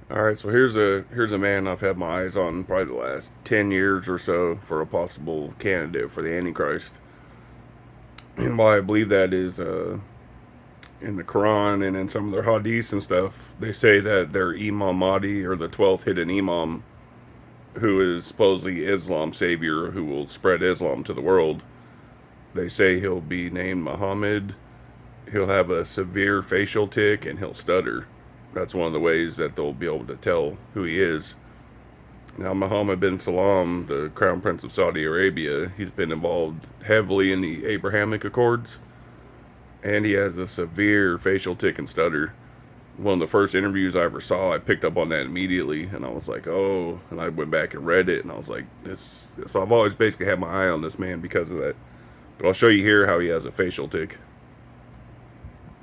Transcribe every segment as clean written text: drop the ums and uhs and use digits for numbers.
All right, so here's a man I've had my eyes on probably the last 10 years or so for a possible candidate for the Antichrist. And why I believe that is in the Quran and in some of their hadiths and stuff, they say that their Imam Mahdi or the 12th hidden Imam, who is supposedly Islam's savior, who will spread Islam to the world, they say he'll be named Muhammad. He'll have a severe facial tic and he'll stutter. That's one of the ways that they'll be able to tell who he is. Now, Mohammed bin Salman, the Crown Prince of Saudi Arabia, he's been involved heavily in the Abrahamic Accords, and he has a severe facial tic and stutter. One of the first interviews I ever saw, I picked up on that immediately, and I was like, oh, and I went back and read it, and I was like, this. So I've always basically had my eye on this man because of that. But I'll show you here how he has a facial tic.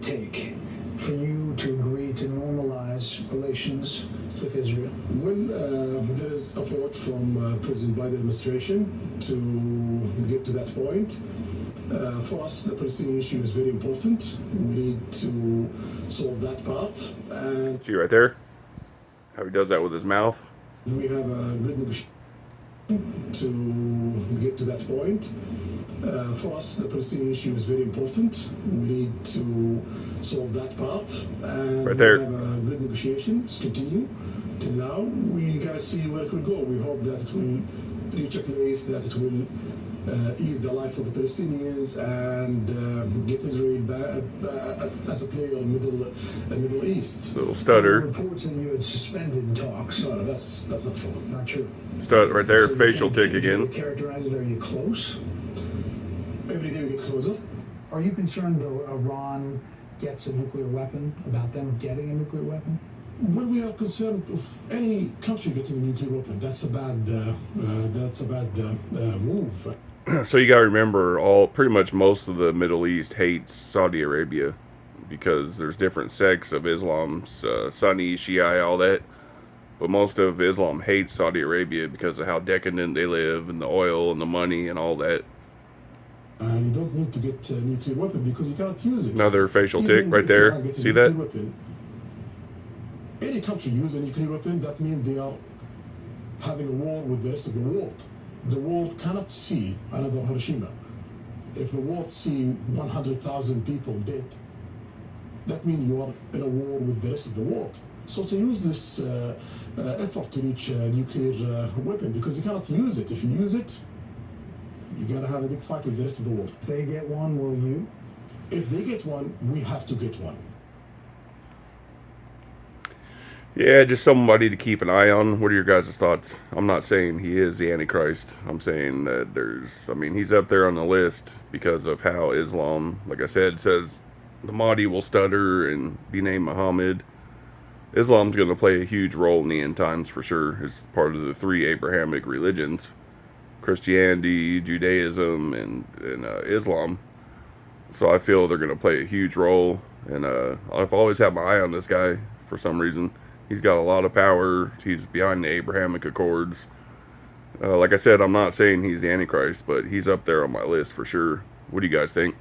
Take for you to agree to normalize relations with Israel? Well, there is support from President Biden administration to get to that point. For us, the Palestinian issue is very important. We need to solve that part. And See right there how he does that with his mouth. we have a good negotiation to get to that point. For us, the Palestinian issue is very important. We need to solve that part. And Right there. we have a good negotiations continue. Till now, we gotta see where it will go. We hope that it will reach a place that it will ease the life of the Palestinians and get Israel back, as a player in Middle East. Little There stutter. were reports that you had suspended talks. No, that's not true. Not true. Stutter right there, So facial you tic think you would again. characterize it? Are you close? Every day we get closer. Are you concerned though Iran gets a nuclear weapon, about them getting a nuclear weapon? When we are concerned of any country getting a nuclear weapon, that's a bad move. So you got to remember, all pretty much most of the Middle East hates Saudi Arabia because there's different sects of Islam, Sunni, Shia, all that. But most of Islam hates Saudi Arabia because of how decadent they live and the oil and the money and all that. And you don't need to get a nuclear weapon because you cannot use it. Another facial tic Even right if Iran there. gets a See nuclear that? weapon, any country use a nuclear weapon, that means they are having a war with the rest of the world. The world cannot see another Hiroshima. If the world see 100,000 people dead, that means you are in a war with the rest of the world. So it's a useless effort to reach a nuclear weapon because you cannot use it. If you use it, you gotta have a big fight with the rest of the world. If they get one, will you? If they get one, we have to get one. Yeah, just somebody to keep an eye on. What are your guys' thoughts? I'm not saying he is the Antichrist. I'm saying that he's up there on the list because of how Islam, like I said, says the Mahdi will stutter and be named Muhammad. Islam's going to play a huge role in the end times for sure. It's part of the three Abrahamic religions: Christianity, Judaism, and Islam. So I feel they're going to play a huge role. And I've always had my eye on this guy for some reason. He's got a lot of power. He's behind the Abrahamic Accords. Like I said, I'm not saying he's the Antichrist, but he's up there on my list for sure. What do you guys think?